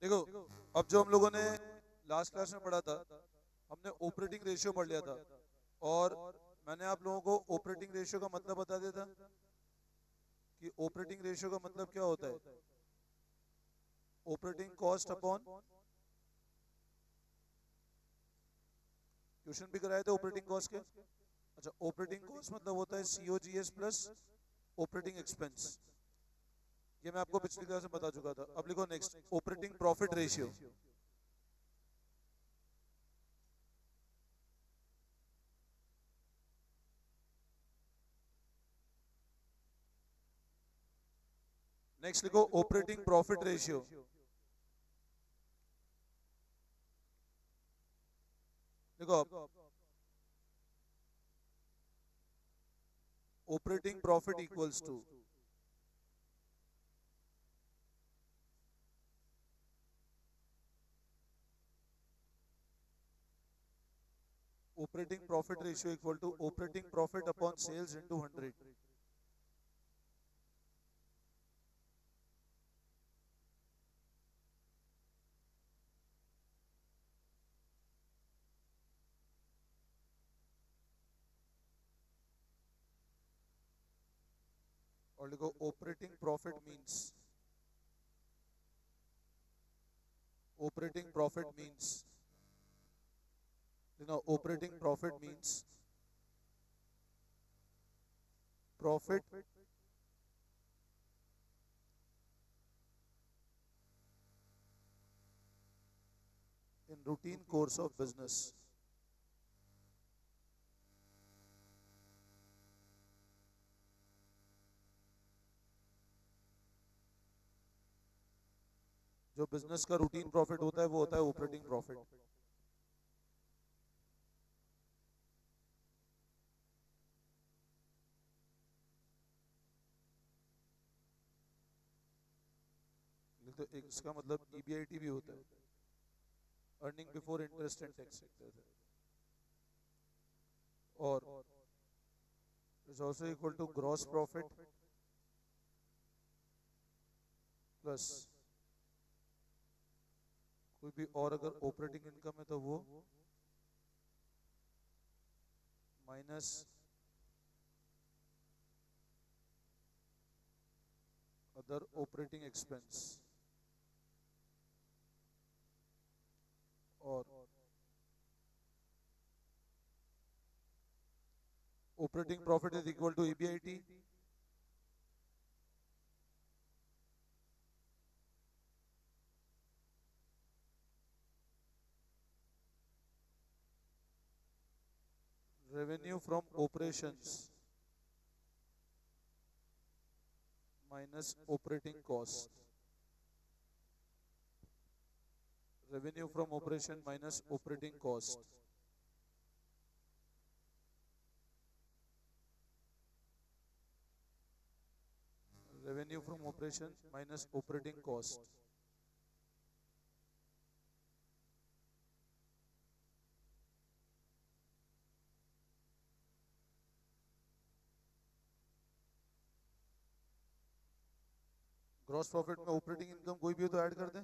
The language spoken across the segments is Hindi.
देखो, अब जो हम लोगों ने लास्ट क्लास में पढ़ा था, हमने ऑपरेटिंग रेशियो पढ़ लिया था। और मैंने आप लोगों को ऑपरेटिंग रेशियो का मतलब बता दिया था कि ऑपरेटिंग रेशियो का मतलब क्या होता है। ऑपरेटिंग कॉस्ट अपॉन, ट्यूशन भी कराए थे ऑपरेटिंग कॉस्ट के। अच्छा, ऑपरेटिंग कॉस्ट मतलब होता है सीओजीएस प्लस ऑपरेटिंग एक्सपेंस। ये मैं आपको पिछली क्लास में बता चुका था। अब लिखो next, operating profit ratio. Next लिखो ऑपरेटिंग प्रॉफिट रेशियो। देखो, operating profit equals to operating profit ratio equal to operating profit upon sales into 100। और लिखो operating profit means, operating profit means, operating profit means profit in routine course of business. जो बिजनेस का रूटीन प्रॉफिट होता है वो होता है ऑपरेटिंग प्रॉफिट। तो एक इसका मतलब ईबीआईटी भी होता है, earning before interest and tax. और is also equal to gross profit plus कोई भी और अगर ऑपरेटिंग इनकम है तो वो माइनस अदर ऑपरेटिंग एक्सपेंस। और operating profit is equal to EBIT revenue from operations minus operating cost. Revenue from operation minus operating cost. Revenue from operation minus operating cost. Gross profit में ऑपरेटिंग इनकम कोई भी हो तो ऐड कर दें,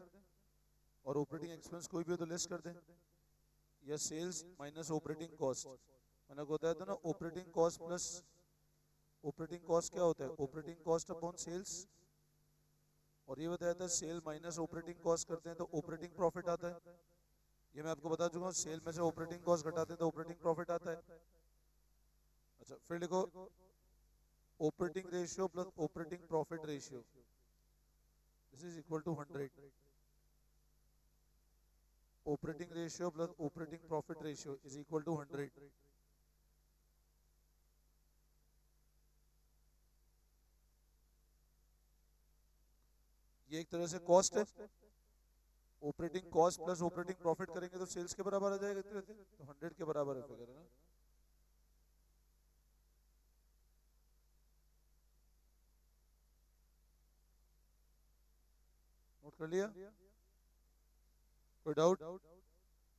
और ऑपरेटिंग एक्सपेंस कोई भी हो तो लेस कर दें। या सेल्स माइनस ऑपरेटिंग कॉस्ट। मैंने को बताया था ना, operating cost plus operating cost क्या होता है, ऑपरेटिंग कॉस्ट अपॉन सेल्स। और ये बताया था सेल माइनस ऑपरेटिंग कॉस्ट करते हैं तो ऑपरेटिंग प्रॉफिट आता है। ये मैं आपको बता चुका हूँ, सेल में से ऑपरेटिंग कॉस्ट घटाते हैं तो ऑपरेटिंग प्रॉफिट आता है। अच्छा, फिर लिखो operating ratio plus operating profit ratio, this is equal to 100। Operating ratio plus operating profit ratio is equal to 100। ये एक तरह से कॉस्ट है। Operating cost plus operating profit करेंगे तो सेल्स के बराबर आ जाएगा, इतने तो 100 के बराबर है फिगर, है ना। नोट कर लिया, कोई डाउट?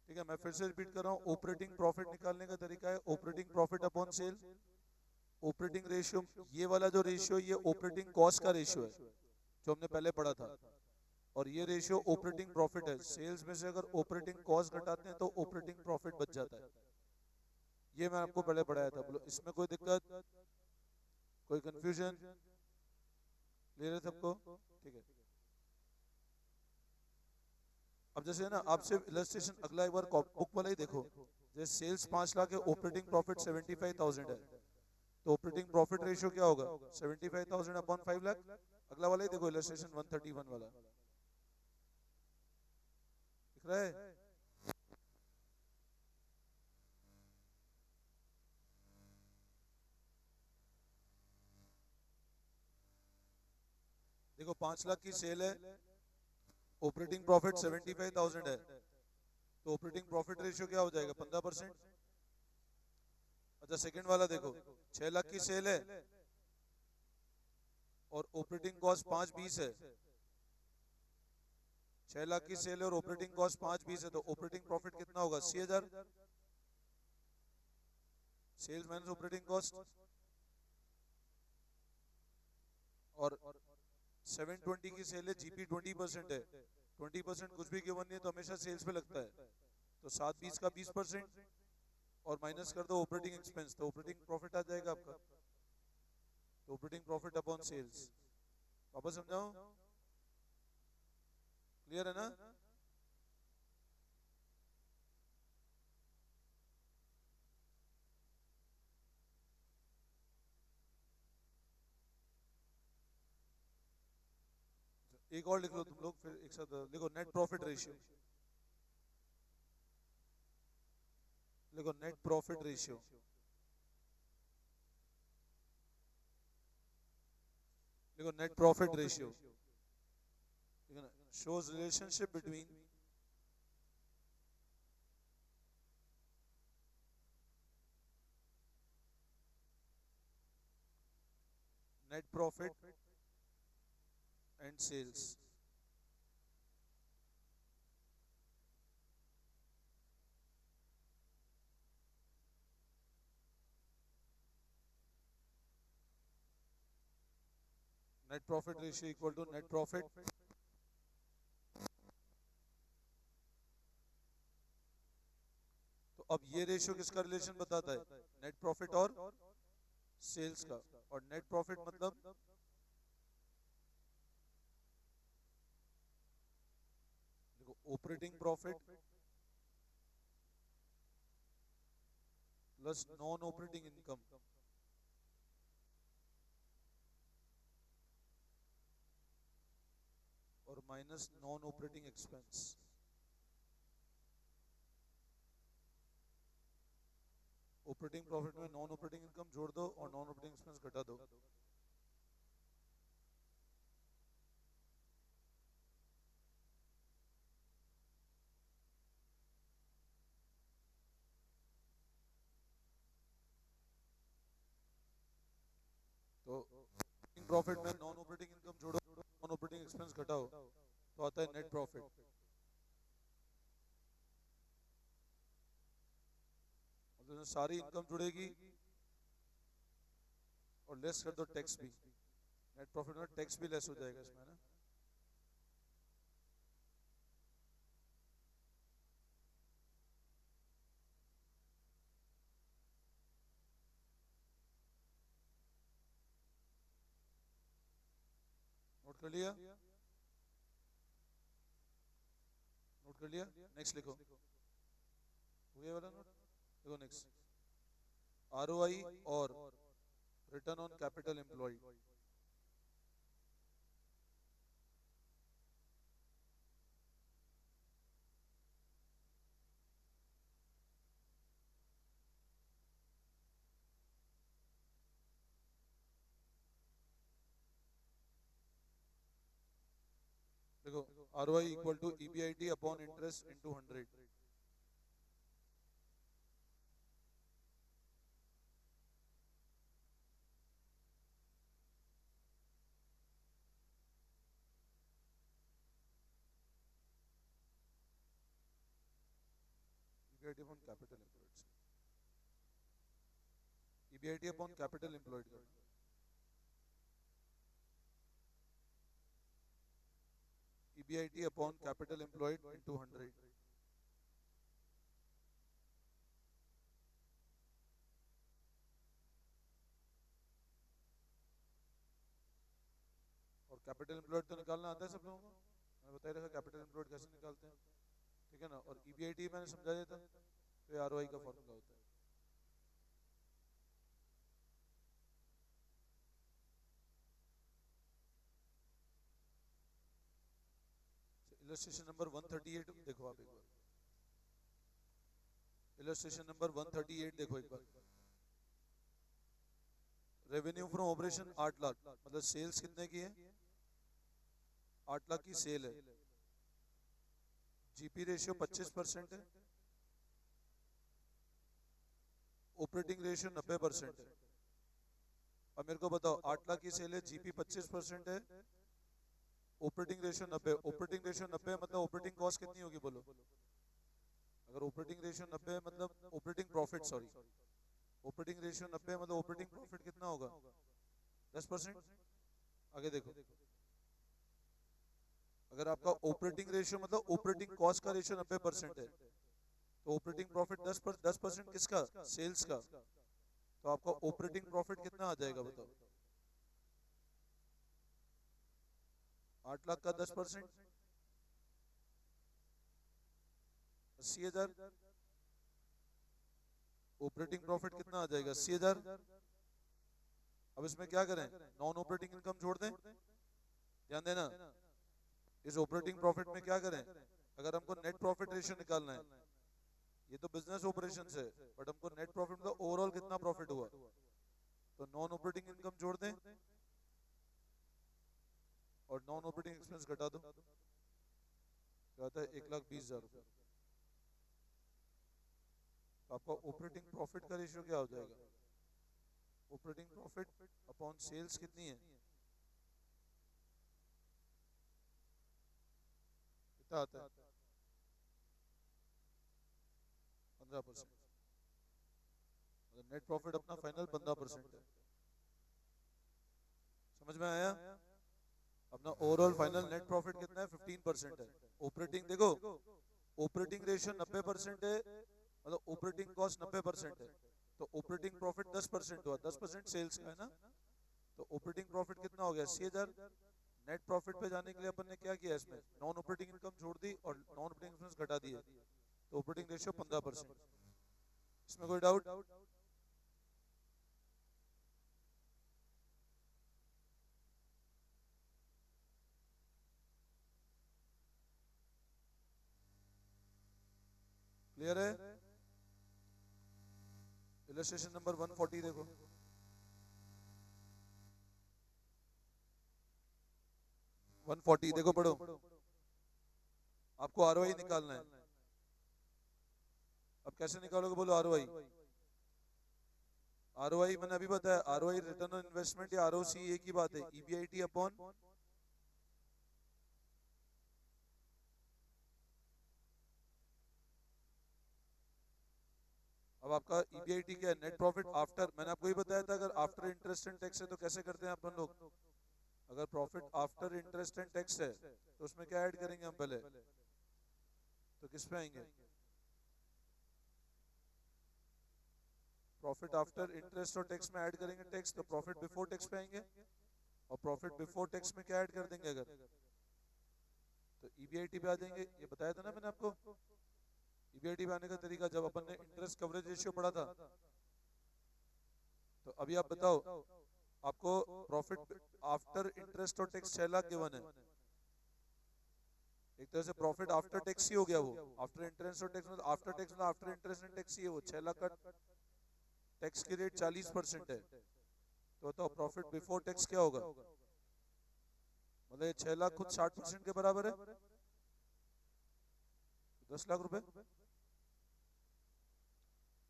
ठीक है, मैं फिर से रिपीट कर रहा हूँ। ऑपरेटिंग प्रॉफिट निकालने का तरीका है operating profit upon sale. Operating ratio, ये वाला जो रेशियो ये ऑपरेटिंग कॉस्ट का रेशियो है जो हमने पहले पढ़ा था। और ये रेशियो ऑपरेटिंग प्रॉफिट है। सेल्स में से अगर ऑपरेटिंग कॉस्ट घटाते हैं तो ऑपरेटिंग प्रॉफिट बच जाता है। ये मैं आपको पहले पढ़ाया था। बोलो इसमें कोई दिक्कत, कोई कंफ्यूजन? क्लियर है सबको? ठीक है। अब जैसे ना आपसे इलस्ट्रेशन अगला एक बार बुक वाला ही देखो। जैसे सेल्स 5 लाख है, ऑपरेटिंग प्रॉफिट 75,000 है, तो ऑपरेटिंग प्रॉफिट रेशियो क्या होगा? 75,000 अपॉन 5 लाख। अगला वाला ही देखो, इलस्ट्रेशन 131 वाला, दिख रहा है? देखो 5 लाख की सेल है, ऑपरेटिंग प्रॉफिट 75,000 है, तो ऑपरेटिंग प्रॉफिट रेशियो क्या हो जाएगा? 15%। अच्छा सेकंड वाला देखो, 6 लाख की सेल है और ऑपरेटिंग कॉस्ट 520 है। 6 लाख की सेल है और ऑपरेटिंग कॉस्ट 520 है, तो ऑपरेटिंग प्रॉफिट कितना होगा? 80,000। Sales minus operating cost. और 720 की सेल है, जीपी 20% है, 20% कुछ भी गिवन नहीं है तो हमेशा सेल्स पे लगता है, तो 720 का 20% और माइनस कर दो ऑपरेटिंग एक्सपेंस, तो ऑपरेटिंग प्रॉफिट आ जाएगा आपका। तो ऑपरेटिंग प्रॉफिट अपॉन सेल्स। वापस समझाओ? क्लियर है ना? एक और लिख लो तुम लोग, फिर एक साथ लिखो नेट प्रॉफिट रेशियो। लिखो नेट प्रॉफिट रेशियो। लिखो नेट प्रॉफिट रेशियो। ठीक है ना? Shows relationship between net profit and sales. Net profit ratio equal to net profit. तो अब ये रेशियो किसका रिलेशन बताता है? नेट प्रॉफिट और सेल्स का। और नेट प्रॉफिट मतलब देखो operating profit plus non operating income और minus non operating expense. Operating profit में नॉन ऑपरेटिंग इनकम जोड़ दो और नॉन ऑपरेटिंग एक्सपेंस घटा दो। तो ऑपरेटिंग प्रॉफिट में नॉन ऑपरेटिंग इनकम जोड़ो, नॉन ऑपरेटिंग एक्सपेंस घटाओ, तो आता है नेट प्रॉफिट। मतलब सारी इनकम जुड़ेगी और लेस कर दो टैक्स भी। नेट प्रॉफिट में टैक्स भी लेस हो जाएगा इसमें ना। नोट कर लिया? नोट कर लिया? नेक्स्ट लिखो। हो गया वाला नोट? देखो नेक्स्ट, आरओआई और रिटर्न ऑन कैपिटल एम्प्लॉयड। देखो ROI equal to EBIT upon interest into 100। EBIT upon capital employed. EBIT upon capital employed करना। EBIT upon capital employed into 100। और कैपिटल एम्प्लॉयड तो निकालना आता है सब लोगों को, मैंने बताया रखा कैपिटल एम्प्लॉयड कैसे निकालते हैं, ठीक है ना। और EBIT मैंने समझा दिया था, तो ये ROI का फॉर्मूला होता है। इलस्ट्रेशन नंबर 138 देखो आप एक बार, इलस्ट्रेशन नंबर 138 देखो एक बार। रेवेन्यू फ्रॉम ऑपरेशन 8 लाख, मतलब सेल्स कितने की है, 8 लाख की सेल है। जीपी रेशियो 25% है, ऑपरेटिंग रेशियो 90% है। अब मेरे को बताओ 8 लाख की सेल है, जीपी 25% है, ऑपरेटिंग रेशियो 90। ऑपरेटिंग रेशियो 90 मतलब ऑपरेटिंग कॉस्ट कितनी होगी बोलो। अगर ऑपरेटिंग रेशियो 90 मतलब operating profit, sorry, operating ratio 90 मतलब ऑपरेटिंग प्रॉफिट कितना होगा, 10%। आगे देखो, अगर आपका ऑपरेटिंग रेशियो मतलब ऑपरेटिंग कॉस्ट का रेशियो 90% है, तो ऑपरेटिंग प्रॉफिट 10% किसका, सेल्स का, तो आपका ऑपरेटिंग प्रॉफिट कितना आ जाएगा बताओ। 8 लाख का 10%, 80,000। ऑपरेटिंग प्रॉफिट कितना आ जाएगा, 80,000। अब इसमें क्या करें, नॉन ऑपरेटिंग इनकम छोड़ दें, ध्यान देना। इस ऑपरेटिंग प्रॉफिट में क्या करें, अगर हमको नेट प्रॉफिट रेशियो निकालना है, ये तो बिजनेस ऑपरेशन है, बट हमको नेट प्रॉफिट मतलब ओवरऑल कितना प्रॉफिट हुआ, तो नॉन ऑपरेटिंग इनकम जोड़ दें और नॉन ऑपरेटिंग एक्सपेंस घटा दो, क्या आता है 1,20,000 रुपए। तो आपका ऑपरेटिंग प्रॉफिट का रेशियो क्या हो जाएगा, ऑपरेटिंग प्रॉफिट अपॉन सेल्स कितनी है, कितना आता है, 15%। नेट प्रॉफिट अपना फाइनल 15% है, समझ में आया। अपना ओवरऑल फाइनल नेट प्रॉफिट कितना है, 15% है। ऑपरेटिंग देखो, ऑपरेटिंग रेशियो 90% है, मतलब ऑपरेटिंग कॉस्ट 90% है, तो ऑपरेटिंग प्रॉफिट 10% हुआ, 10% सेल्स का है ना, तो ऑपरेटिंग प्रॉफिट कितना हो गया, 80,000। नेट प्रॉफिट पे जाने के लिए अपन ने क्या किया, इसमें नॉन ऑपरेटिंग इनकम छोड़ दी और नॉन ऑपरेटिंग एक्सपेंस घटा दिए, तो ऑपरेटिंग रेशियो 15%। इसमें कोई डाउट, क्लियर है। इलस्ट्रेशन नंबर 140 देखो, 140 देखो, पढ़ो। आपको ROI निकालना है, अब कैसे निकालोगे बोलो ROI। ROI मैंने अभी बताया, ROI रिटर्न ऑन इन्वेस्टमेंट या ROC एक ही बात है, EBIT अपॉन, अब आपका EBIT क्या है, नेट प्रॉफिट आफ्टर, मैंने आपको ही बताया था अगर आफ्टर इंटरेस्ट एंड टैक्स है तो कैसे करते हैं अपन लोग। अगर profit after interest and tax है तो उसमें क्या ऐड करेंगे हम पहले, तो किस पे आएंगे, प्रॉफिट आफ्टर इंटरेस्ट और टैक्स में ऐड करेंगे टैक्स, तो प्रॉफिट बिफोर टैक्स पे आएंगे, और प्रॉफिट बिफोर टैक्स में क्या ऐड कर देंगे अगर, तो EBIT पे आ जाएंगे। ये बताया था ना मैंने आपको, EBIT पे आने का तरीका, जब अपन ने इंटरेस्ट कवरेज रेशियो पढ़ा था। तो अभी आप बताओ, आपको प्रॉफिट आफ्टर इंटरेस्ट और टैक्स 6 लाख गिवन है, एक तरह से प्रॉफिट आफ्टर टैक्स ही हो गया वो, आफ्टर इंटरेस्ट और टैक्स मतलब आफ्टर टैक्स मतलब आफ्टर इंटरेस्ट एंड टैक्स ही है वो। 6 लाख का टैक्स की रेट 40% है, तो बताओ प्रॉफिट बिफोर टैक्स क्या होगा, मतलब ये 6 लाख खुद 60% के बराबर है, 10 लाख रुपए।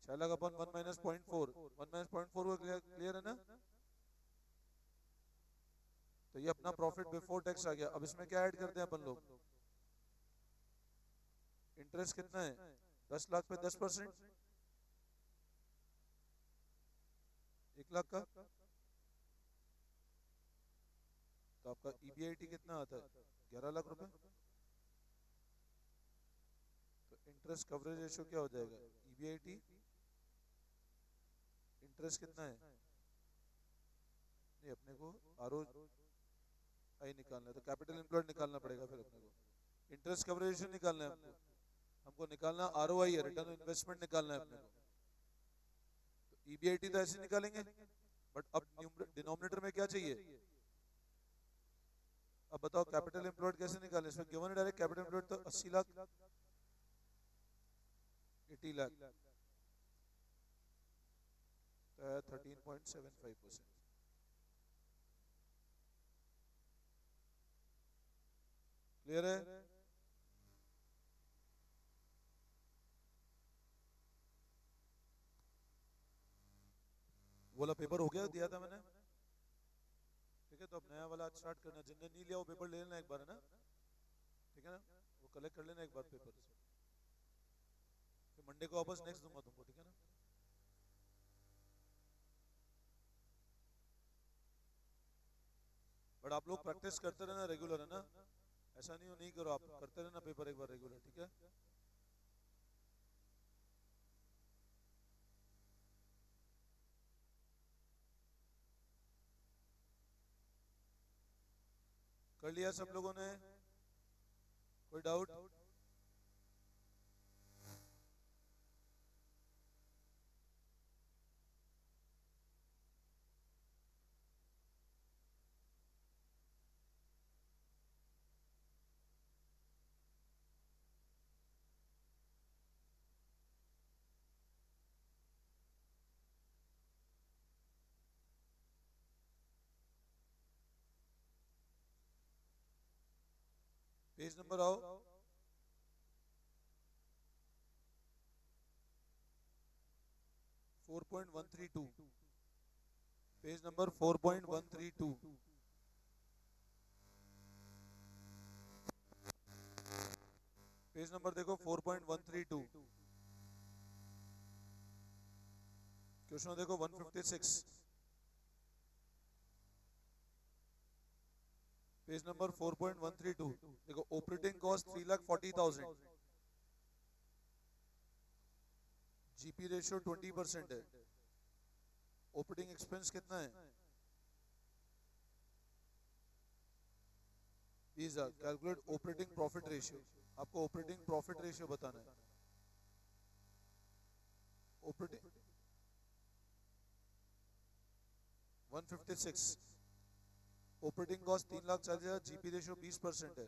6 लाख अपन 1 माइनस 0.4, 1 माइनस 0.4 वो क्लियर है ना। तो ये अपना प्रॉफिट बिफोर टैक्स आ गया। अब इसमें क्या ऐड करते हैं अपन लोग, इंटरेस्ट कितना है, 10 लाख पे 10%, 1 लाख का, तो आपका EBIT कितना आता है, 11 लाख रुपए। इंटरेस्ट कवरेज रेशियो क्या हो जाएगा, EBIT, इंटरेस्ट कितना है, नहीं अपने को ROI निकालना है, तो कैपिटल एम्प्लॉयड निकालना पड़ेगा, फिर अपने को इंटरेस्ट कवरेज रेशियो निकालना है हमको निकालना ROI है, रिटर्न ऑन इन्वेस्टमेंट निकालना है अपने को। तो EBIT तो ऐसे निकालेंगे, बट अब डिनोमिनेटर में क्या चाहिए, अब बताओ कैपिटल एम्प्लॉयड कैसे निकालें, इसमें गिवन है डायरेक्ट कैपिटल एम्प्लॉयड तो 80 लाख 80 लाख, तो 13.75%। क्लियर है? वाला पेपर हो गया, दिया था मैंने, ठीक है। तो अब नया वाला आज स्टार्ट करना, जिनने नहीं लिया वो पेपर ले लेना एक बार, है ना, ठीक है ना, वो कलेक्ट कर लेना एक बार पेपर, फिर मंडे को वापस नेक्स्ट दूंगा तुमको, ठीक है ना। बट आप लोग प्रैक्टिस करते रहना रेगुलर, है ना, ऐसा नहीं हो नहीं करो, आप करते रहना पेपर एक बार रेगुलर, ठीक है। कर लिया सब लोगों ने, कोई डाउट? पेज नंबर आओ, four 4.132, page number 4.132, page number देखो 4.132, क्वेश्चन देखो 156, पेज नंबर 4.132, देखो ऑपरेटिंग कॉस्ट 3,40,000, जीपी रेशियो 20% है, ऑपरेटिंग एक्सपेंस कितना है 20,000, कैलकुलेट ऑपरेटिंग प्रॉफिट रेशियो, आपको ऑपरेटिंग प्रॉफिट रेशियो बताना है, operating 156, operating cost 3,40,000, GP ratio 20% है,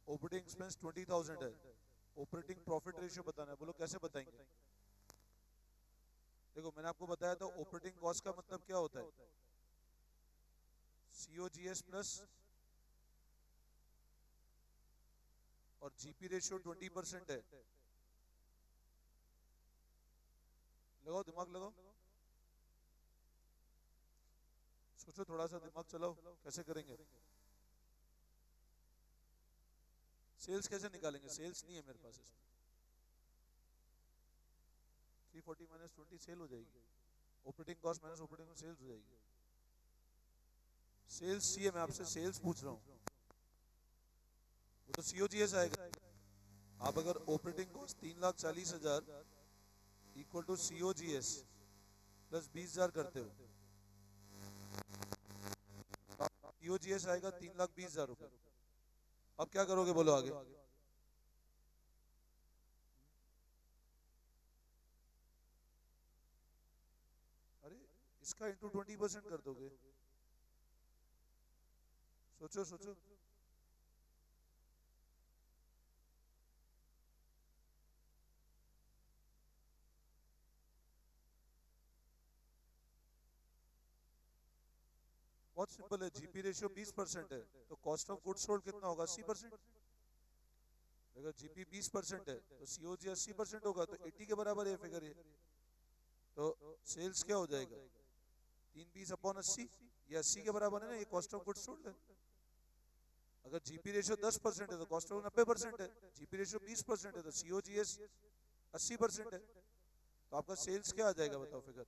ऑपरेटिंग एक्सपेंस 20,000 है, ऑपरेटिंग प्रॉफिट रेशियो बताना है, बोलो कैसे बताएंगे। देखो मैंने आपको बताया था ऑपरेटिंग कॉस्ट का मतलब क्या होता है, COGS प्लस और जीपी रेशियो 20% है, लगाओ दिमाग लगाओ, सोचो थोड़ा सा दिमाग चलाओ, कैसे करेंगे, सेल्स कैसे निकालेंगे, सेल्स नहीं है मेरे पास, इसमें 340 माइनस 20 सेल हो जाएगी, operating cost minus operating sales हो जाएगी, सेल्स चाहिए, मैं आपसे सेल्स पूछ रहा हूँ, वो तो COGS आएगा। आप अगर operating cost 3,40,000 equal to COGS plus 20,000 करते हो, COGS आएगा 3,20,000 रुपए। अब क्या करोगे बोलो आगे, अरे इसका इंटू 20% कर दोगे, सोचो सोचो, बहुत सिंपल है, जीपी रेशियो 20% है तो कॉस्ट ऑफ गुड्स सोल्ड कितना होगा 80%, अगर जीपी 20% है तो COG 80% होगा, तो 80 के बराबर है फिगर ये, तो सेल्स क्या हो जाएगा 320/80, ये 80 के बराबर है ना, ये कॉस्ट ऑफ गुड्स सोल्ड है। अगर जीपी रेशियो 10% है तो कॉस्ट ऑफ 90% है, जीपी रेशियो 20% है तो COGS 80% है, तो आपका सेल्स क्या आ जाएगा बताओ फिगर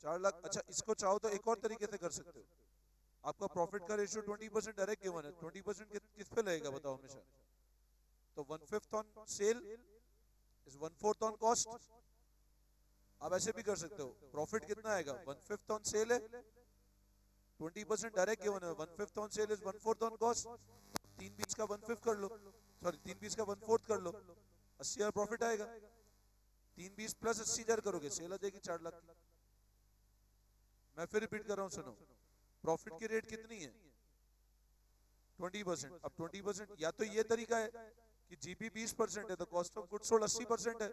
4 लाख। अच्छा इसको चाहो तो एक और तरीके से कर सकते हो, आपका प्रॉफिट का रेशियो 20% डायरेक्ट गिवन है, 20% किस पे लगेगा बताओ हमेशा, तो 1/5 on sale is 1/4 on cost. आप ऐसे भी कर सकते हो, प्रॉफिट कितना आएगा, 1/5 ऑन सेल है, 20% डायरेक्ट गिवन है, 1/5 on sale is 1/4 on cost, 3/20 का 1/5 कर लो, सॉरी 3/20 का 1/4 कर लो, 80,000 प्रॉफिट आएगा। 3/20 प्लस 80,000 करोगे, सेल आ जाएगी 4 लाख की। मैं फिर रिपीट कर रहा हूं, सुनो, प्रॉफिट की रेट कितनी है, 20%। अब 20%, या तो ये तरीका है कि जीपी 20% है तो कॉस्ट ऑफ गुड्स सोल्ड 80% है,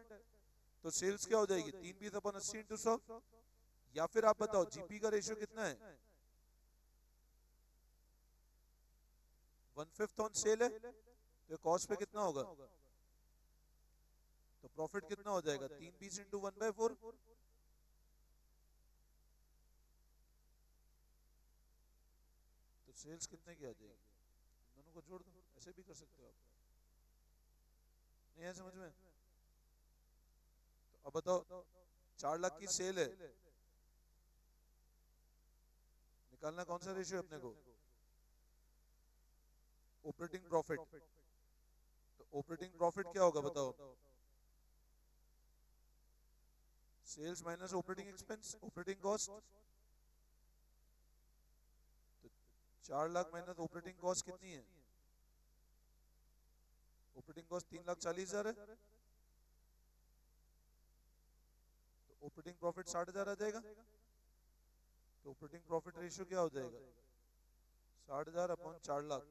तो सेल्स क्या हो जाएगी, 3/20/80 इंटू 100। या फिर आप बताओ जीपी का रेशियो कितना है, 1/5 ऑन सेल है, तो कॉस्ट पे कितना होगा, तो प्रॉफिट कितना हो जाएगा, 3/20 इंटू 1/4। तो सेल्स कितने की आ जाएगी, दोनों को जोड़ दो, ऐसे भी कर सकते हो आप, नहीं है समझ में। तो अब बताओ 4 लाख की सेल है, निकालना कौन सा रेशियो है अपने को, ऑपरेटिंग प्रॉफिट। तो ऑपरेटिंग प्रॉफिट क्या होगा बताओ, sales minus operating expense, operating cost. तो 4 लाख माइनस ऑपरेटिंग कॉस्ट कितनी है, ऑपरेटिंग कॉस्ट 3,40,000 है, तो ऑपरेटिंग प्रॉफिट 60,000 आ जाएगा। तो ऑपरेटिंग प्रॉफिट रेशियो क्या हो जाएगा, 60,000 अपॉन 4 लाख,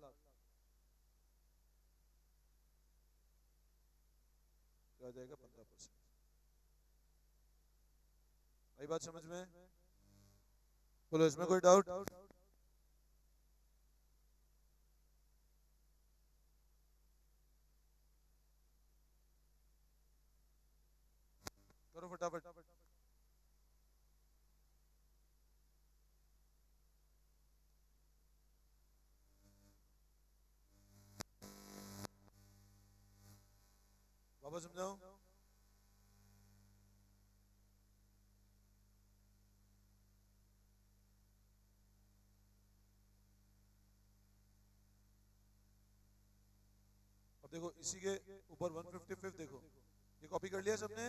क्या आ जाएगा, 15%। आई बात समझ में, बोलो इसमें कोई डाउट। करो फटाफट। वापस समझाओ, अब देखो इसी के ऊपर 155 देखो, ये कॉपी कर लिया सबने,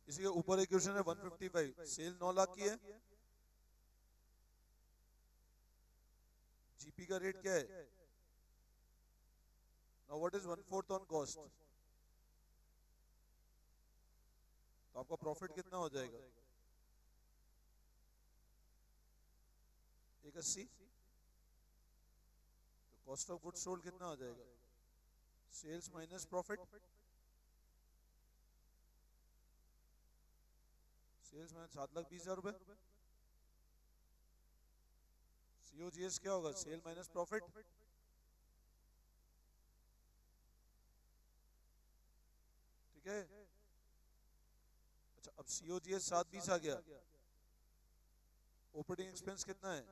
इसी के ऊपर एक क्वेश्चन है 155, सेल 9 लाख की है, जीपी का रेट क्या है, now what is 1/4 on cost, तो आपका प्रॉफिट कितना हो जाएगा, 180। तो कॉस्ट ऑफ गुड्स सोल्ड कितना आ जाएगा, sales minus profit, sales minus 7,20,000 रुपए, सीओजीएस क्या होगा, सेल माइनस प्रॉफिट, ठीक है। अच्छा अब सीओजीएस 720 आ गया, ऑपरेटिंग एक्सपेंस कितना है,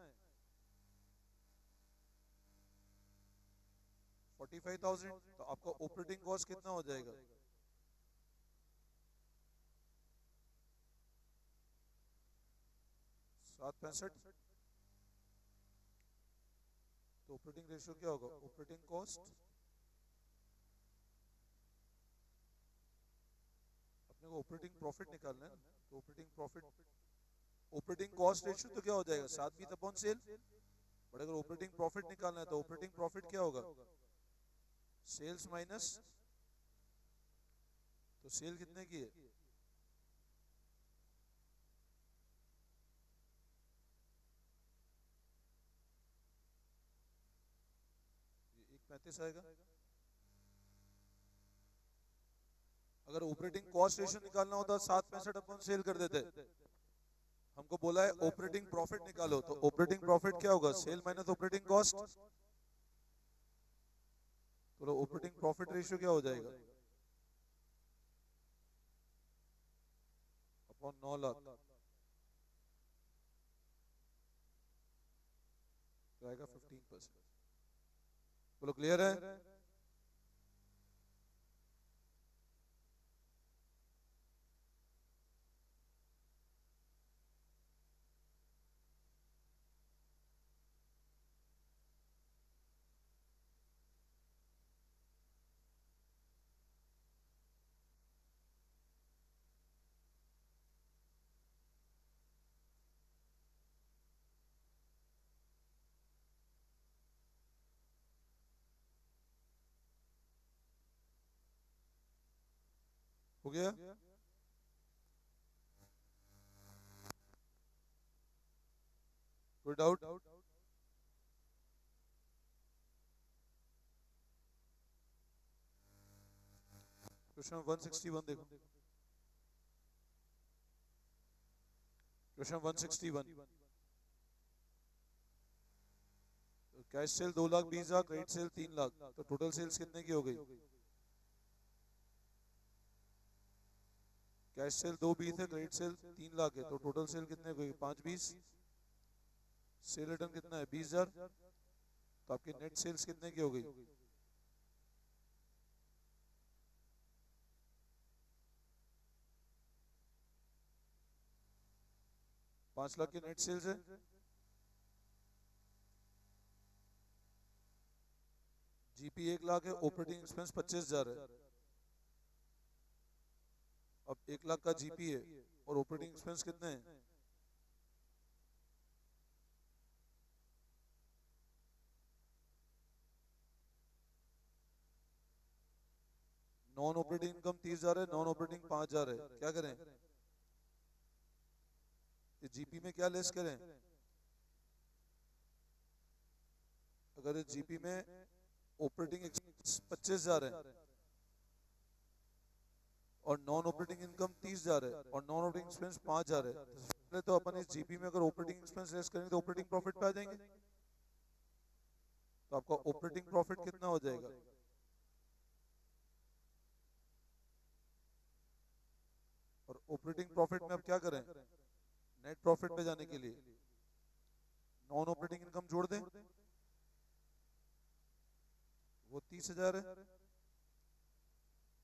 45,000, तो आपका ऑपरेटिंग कॉस्ट कितना हो जाएगा, 765। तो ऑपरेटिंग रेशियो क्या होगा, ऑपरेटिंग कॉस्ट, अपने को ऑपरेटिंग प्रॉफिट निकालना है, तो operating profit, operating cost ratio तो क्या हो जाएगा 7/20 अपॉन सेल, बट अगर ऑपरेटिंग प्रॉफिट निकालना है तो ऑपरेटिंग प्रॉफिट क्या होगा, सेल्स माइनस, तो सेल कितने की है, ये 135 आएगा। अगर ऑपरेटिंग कॉस्ट रेशियो निकालना होता 765 अपॉन सेल कर देते, हमको बोला है ऑपरेटिंग प्रॉफिट निकालो, तो ऑपरेटिंग प्रॉफिट क्या होगा, सेल माइनस ऑपरेटिंग कॉस्ट, तो ऑपरेटिंग प्रॉफिट रेशियो क्या हो जाएगा, अपॉन 9 लाख, तो आएगा 15%। बोलो क्लियर है, हो गया? कोई डाउट? क्वेश्चन 161 देखो, question 161। Cash cell 2,20,000, credit sale 3 lakh, तो टोटल सेल्स कितने की हो गई? कैश सेल 2,20 है, क्रेडिट सेल 3 लाख है, तो टोटल सेल कितने की होगी? 5,20। सेल रिटर्न कितना है? 20,000। तो आपकी नेट सेल्स कितने की हो गई? 5 लाख की नेट सेल्स है। जीपी 1 लाख है, ऑपरेटिंग एक्सपेंस 25,000 है। अब 1 लाख का जीपी है और ऑपरेटिंग एक्सपेंस कितने हैं? नॉन ऑपरेटिंग इनकम 30,000 है, नॉन ऑपरेटिंग 5,000 है। क्या करें? जीपी में क्या लेस करें? अगर जीपी में ऑपरेटिंग एक्सपेंस 25,000 है और नॉन ऑपरेटिंग इनकम 30,000 है और नॉन ऑपरेटिंग एक्सपेंस 5,000 है, तो पहले तो अपन इस जीपी में अगर ऑपरेटिंग एक्सपेंस लेस करेंगे तो ऑपरेटिंग प्रॉफिट पे आ जाएंगे। तो आपका ऑपरेटिंग प्रॉफिट कितना हो जाएगा? और ऑपरेटिंग प्रॉफिट में अब क्या करें? नेट प्रॉफिट पे जाने के लिए नॉन ऑपरेटिंग इनकम जोड़ दें, वो 30,000 है,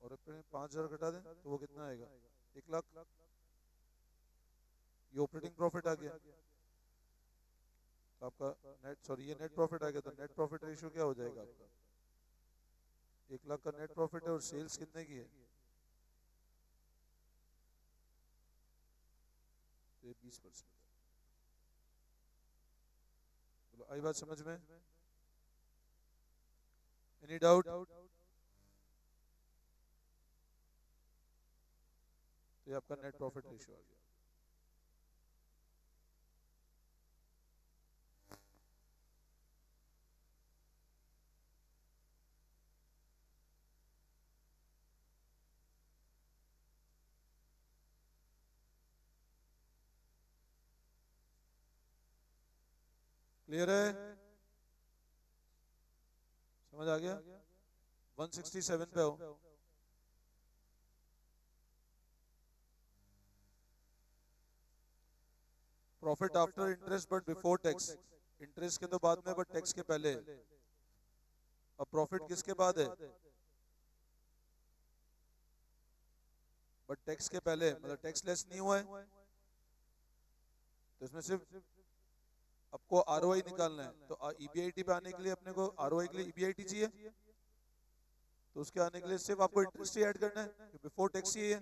और अपने 5,000 घटा दें तो वो कितना आएगा? 1 लाख। ये ऑपरेटिंग प्रॉफिट आ गया। तो आपका ये नेट प्रॉफिट आ गया। तो नेट प्रॉफिट रेशियो क्या हो जाएगा आपका? 1 लाख का नेट प्रॉफिट है और सेल्स कितने की है? तो 20%। बोलो, आई बात समझ में? Any doubt? तो ये आपका नेट प्रॉफिट रेशियो आ गया। क्लियर है? समझ आ गया? 167 पे हो। Profit after interest but before tax. Interest के तो बाद में, बट टैक्स के पहले। अब प्रॉफिट किसके बाद है? बट टैक्स के पहले, मतलब टैक्स लेस नहीं हुआ है, तो इसमें सिर्फ आपको आरओआई निकालना है। तो ईबीआईटी पे आने के लिए अपने को आरओआई के लिए ईबीआईटी चाहिए, तो उसके आने के लिए सिर्फ आपको इंटरेस्ट ही ऐड करना है, बिफोर टैक्स ही है,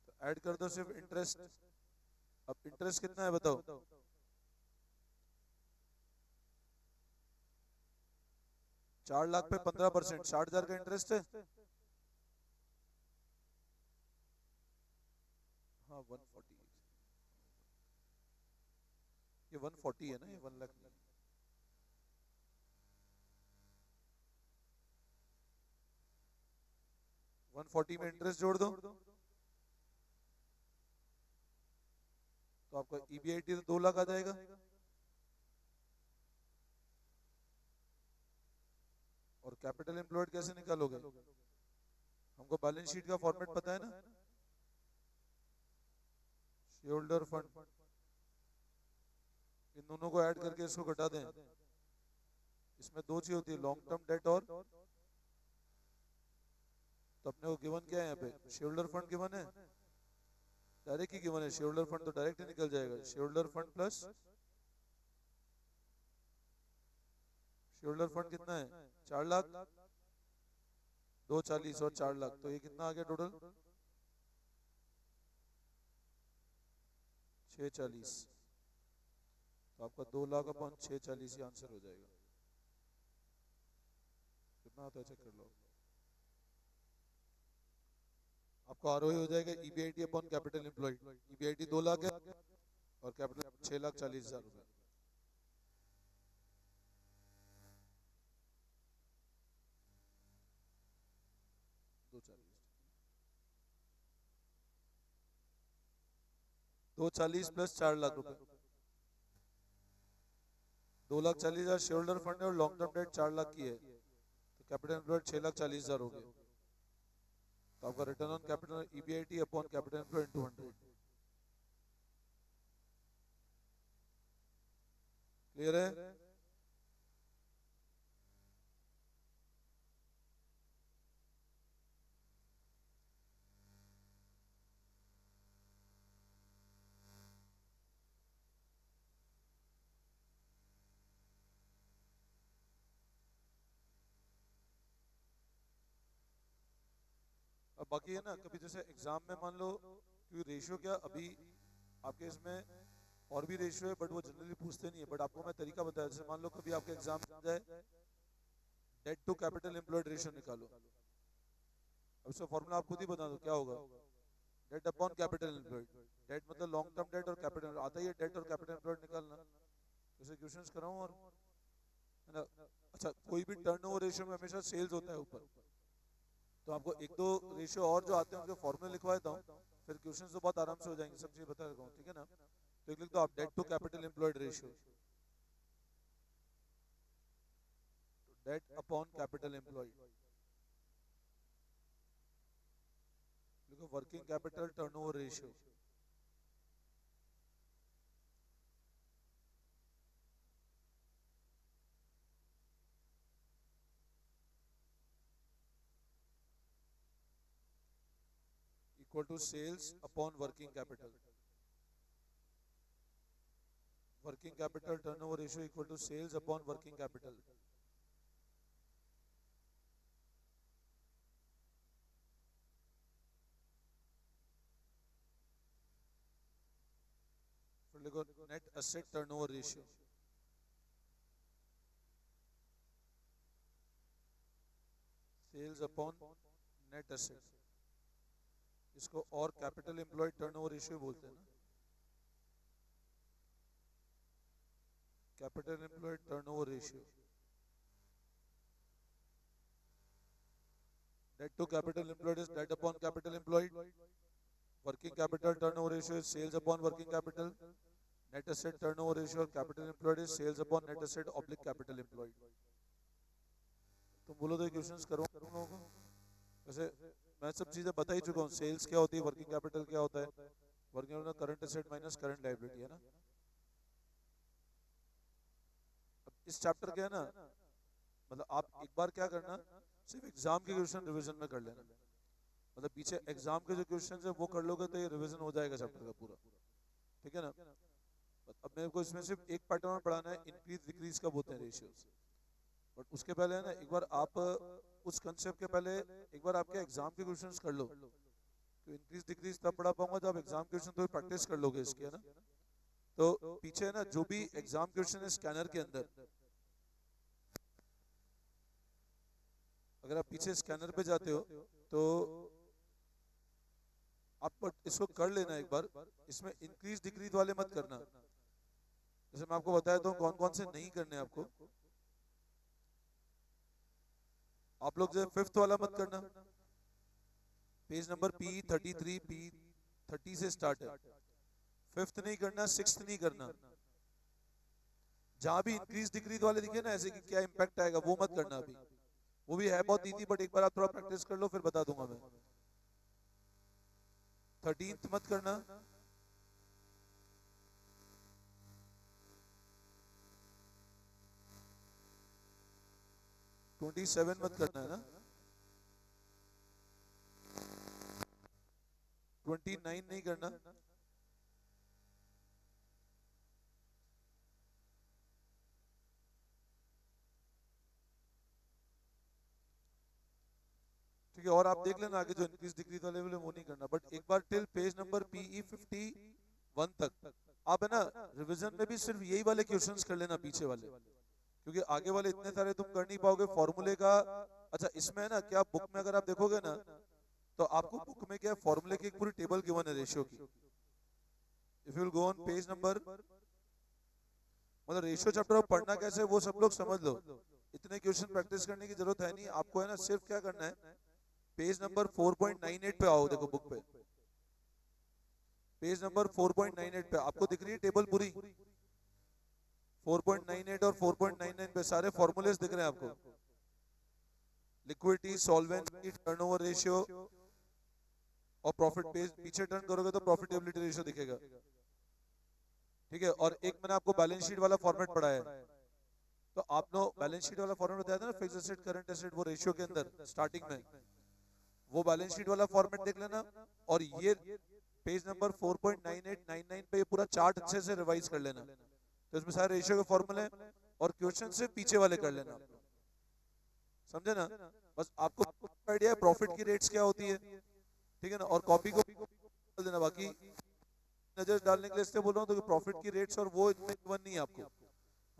तो ऐड कर दो सिर्फ इंटरेस्ट। अब इंटरेस्ट कितना है बताओ? 4 लाख पे 15%, 60,000 का इंटरेस्ट है। हाँ 140, ये 140 है ना, ये 1 लाख नहीं। 140 में इंटरेस्ट जोड़ दो तो आपका ईबीआईटी तो 2 लाख आ जाएगा। और कैपिटल एम्प्लॉयड कैसे निकालोगे? हमको बैलेंस शीट का फॉर्मेट पता है ना? शेयर होल्डर फंड, इन दोनों को ऐड करके इसको घटा दें। इसमें दो चीज होती है, लॉन्ग टर्म डेट और, तो अपने को गिवन क्या है यहाँ पे? शेयर होल्डर फंड गिवन है, डायरेक्ट ही गिवन है। शेयर होल्डर फंड तो डायरेक्ट ही निकल जाएगा। Share holder fund plus share holder fund कितना है? 4 लाख, 240 और 4 लाख, तो ये कितना आ गया टोटल? 640। तो आपका 2 लाख अपॉन 640 ही आंसर हो जाएगा। कितना आता है चेक कर लो। आपको आरओई हो जाएगा EBIT upon capital employed. EBIT 2 lakh है और कैपिटल 6,40,000 रुपए। 240 प्लस 4 लाख रुपए, 2,40,000 शेयर होल्डर फंड है और लॉन्ग टर्म डेट 4 लाख की है, तो कैपिटल एम्प्लॉयड 6,40,000 हो गए। तो आपका return on capital EBIT upon capital employed into 100। Clear है? अब बाकी है ना, कभी जैसे एग्जाम में मान लो, क्योंकि रेशियो क्या अभी आपके इसमें और भी रेशियो है, बट वो जनरली पूछते नहीं है, बट आपको मैं तरीका बताया। जैसे मान लो कभी आपके एग्जाम में जाए debt to capital employed ratio निकालो, अब इसका फॉर्मूला आप खुद ही बता दो क्या होगा। Debt upon capital employed, debt मतलब लॉन्ग टर्म डेट और कैपिटल आता ही है, डेट और कैपिटल एम्प्लॉयड निकालना। जैसे क्वेश्चंस कराऊं और है ना। अच्छा, कोई भी टर्नओवर रेशियो में हमेशा सेल्स होता है ऊपर, तो आपको एक दो रेशियो और जो आते हैं उनके फॉर्मूले लिखवा देता हूँ, फिर क्वेश्चंस तो बहुत आराम से हो जाएंगे, सब चीज बता देता हूँ, ठीक है ना। तो एक लिख दो आप debt to capital employed ratio, debt upon capital employed, लिखो working capital turnover ratio, equal to sales upon working capital. Working capital turnover ratio equal to sales upon working capital. फिर लिखो net asset turnover ratio, sales upon net asset. इसको और कैपिटल एम्प्लॉयड टर्नओवर रेशियो बोलते हैं ना, capital employed turnover ratio. Debt to capital employed is debt upon capital employed, working capital turnover ratio is sales upon working capital, net asset turnover ratio और capital employed is sales upon net asset oblique capital employed. तुम बोलो तो क्वेश्चंस करो तुम लोगों को। वैसे मैं सब चीजें बता ही चुका हूँ, सेल्स क्या होती है, वर्किंग कैपिटल क्या होता है, working capital current asset minus current liability है ना। अब इस चैप्टर के है ना, मतलब आप एक बार क्या करना, सिर्फ एग्जाम के क्वेश्चन रिवीजन में कर लेना, मतलब पीछे एग्जाम के जो क्वेश्चन है वो कर लोगे तो ये रिवीजन हो जाएगा चैप्टर का पूरा, ठीक है ना। अब मेरे को इसमें सिर्फ एक पैटर्न पढ़ाना है, इंक्रीज डिक्रीज कब होते हैं रेशियोज, बट उसके पहले है ना एक बार आप उस कंसेप्ट के पहले एक बार आपके एग्जाम के क्वेश्चंस कर लो, तो इंक्रीज डिक्रीज तब पढ़ा पाऊंगा जब एग्जाम क्वेश्चन तो प्रैक्टिस कर लोगे इसके, है ना। तो पीछे है ना जो भी एग्जाम क्वेश्चन है स्कैनर के अंदर, अगर आप पीछे स्कैनर पे जाते हो तो आप इसको कर लेना एक बार, इसमें इंक्रीज डिक्रीज वाले मत करना। जैसे मैं आपको बताया तो कौन कौन से नहीं करने आपको, आप लोग जो फिफ्थ वाला मत करना, पेज नंबर P33 P30 से स्टार्ट है, फिफ्थ नहीं करना, सिक्स्थ नहीं करना, जहां भी इंक्रीज डिक्रीज वाले दिखे ना ऐसे कि क्या इंपैक्ट आएगा वो मत करना अभी, वो भी है बहुत इजी, बट एक बार आप थोड़ा प्रैक्टिस कर लो फिर बता दूंगा मैं। 13th मत करना, 27 मत करना है ना, 29 नहीं करना, ठीक है। और आप देख लेना आगे जो इंक्रीज डिक्रीज वाले वो नहीं करना, बट एक बार टिल पेज नंबर PE51 तक आप है ना रिवीजन में भी सिर्फ यही वाले क्वेश्चंस कर लेना पीछे वाले, क्योंकि आगे वाले इतने सारे तुम कर नहीं पाओगे फॉर्मूले का। अच्छा इसमें है ना क्या बुक में अगर आप देखोगे ना तो आपको बुक में क्या फॉर्मूले की एक पूरी टेबल गिवन है रेशियो की। If you will go on page number, मतलब रेशियो चैप्टर आप पढ़ना कैसे वो सब लोग समझ लो, इतने क्वेश्चन प्रैक्टिस करने की जरूरत है नहीं आपको, है ना। सिर्फ क्या करना है, पेज नंबर 4.98 पे आओ, देखो बुक पे पेज नंबर 4.98 पे आपको दिख रही है टेबल पूरी। 4.98 और 4.99 पे सारे फॉर्मूलेस दिख रहे हैं आपको, लिक्विडिटी, सॉल्वेंसी, टर्नओवर रेशियो और प्रॉफिट। पेज पीछे टर्न करोगे तो प्रॉफिटेबिलिटी रेशियो दिखेगा, ठीक है। और एक मैंने आपको बैलेंस शीट वाला फॉर्मेट पढ़ाया है, तो आपने बैलेंस शीट वाला फॉर्मेट बताया था ना, फिक्स्ड एसेट, करंट एसेट, वो रेशियो के अंदर स्टार्टिंग में, वो बैलेंस शीट वाला फॉर्मेट देख लेना। और ये पेज नंबर 4.9899 पे ये पूरा चार्ट अच्छे से रिवाइज कर लेना, तो इसमें सारे रेशियो के फॉर्मूले और क्वेश्चन से पीछे वाले कर लेना, समझे ना। बस आपको आइडिया है प्रॉफिट की रेट्स क्या होती है, ठीक है ना। और कॉपी को बोल देना, बाकी नजर डालने के लिए इसलिए बोल रहा हूँ तो प्रॉफिट की रेट्स और वो इतने गिवन नहीं है आपको,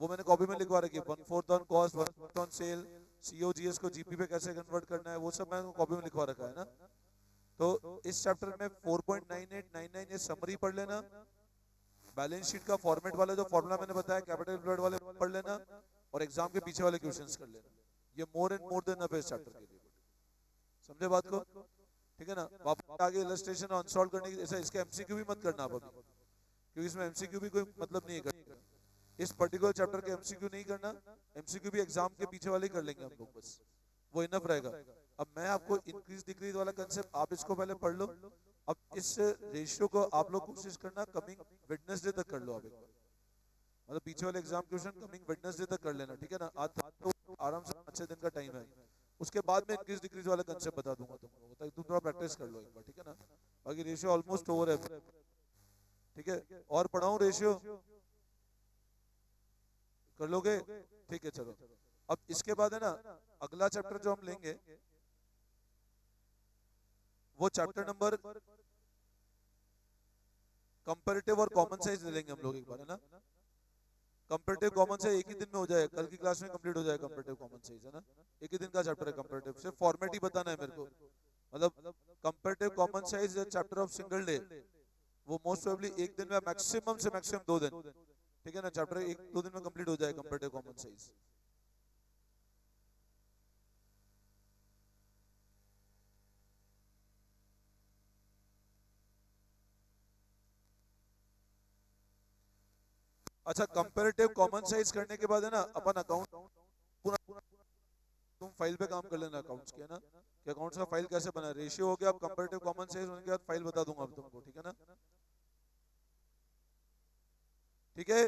वो मैंने कॉपी में लिखवा रखी है। 1/4 on cost, 1/4 on sale, COGS को जीपी पे कैसे कन्वर्ट करना है, वो सब मैंने कॉपी में लिखवा रखा है ना। तो इस चैप्टर में 4.9899 ये समरी पढ़ लेना, बैलेंस शीट का फॉर्मेट वाला जो फॉर्मूला मैंने बताया कैपिटल एम्प्लॉयड वाले पढ़ लेना, और एग्जाम के पीछे वाले क्वेश्चंस कर लेना। ये मोर एंड मोर देन इस चैप्टर के लिए, समझे बात को, ठीक है ना। वापस आगे इलस्ट्रेशन और अनसॉल्व करने की, जैसे इसका एमसीक्यू भी मत करना आप अभी, क्योंकि इसमें एमसीक्यू भी कोई मतलब नहीं है, इस पर्टिकुलर चैप्टर के एमसीक्यू नहीं करना। एमसीक्यू भी एग्जाम के पीछे वाले ही कर लेंगे हम लोग, बस वो इनफ रहेगा। अब मैं आपको इंक्रीज डिक्रीज वाला कंसेप्ट, आप इसको पहले पढ़ लो। अब इस रेशियो को आप लोग कोशिश करना कमिंग वेडनेसडे तक कर लो आप एक बार, मतलब पीछे वाले एग्जाम क्वेश्चन कमिंग वेडनेसडे तक कर लेना, ठीक है ना। आज तो आराम से 5-6 दिन का टाइम है, उसके बाद में इंक्रीज डिक्रीज वाला कंसेप्ट बता दूंगा तुमको, तुम थोड़ा प्रैक्टिस कर लो एक बार, ठीक है ना। बाकी रेशियो ऑलमोस्ट ओवर है, ठीक है। और पढ़ाऊं रेशियो, कर लोगे, ठीक है चलो। अब इसके बाद है ना अगला चैप्टर जो हम लेंगे वो चैप्टर नंबर कंपैरेटिव और कॉमन साइज ले लेंगे हम लोग एक बार, है ना। कंपैरेटिव कॉमन साइज एक ही दिन में हो जाएगा, कल की क्लास में कंप्लीट हो जाएगा कंपैरेटिव कॉमन साइज, है ना। एक ही दिन का चैप्टर है कंपैरेटिव, सिर्फ फॉर्मेट ही बताना है मेरे को, मतलब comparative common size chapter of single day, वो मोस्ट प्रोबेबली एक दिन में, मैक्सिमम से मैक्सिमम 2 दिन, ठीक है ना। चैप्टर 1-2 दिन में कंप्लीट हो जाएगा कंपैरेटिव कॉमन साइज। अच्छा, कंपैरेटिव कॉमन साइज करने के बाद है ना अपन अकाउंट पूरा, तुम फाइल पे काम कर लेना अकाउंट्स के, है ना, कि अकाउंट्स का फाइल कैसे बना। रेशियो हो गया, अब कंपैरेटिव कॉमन साइज होने के बाद फाइल बता दूंगा अब तुमको, ठीक है ना, ठीक है।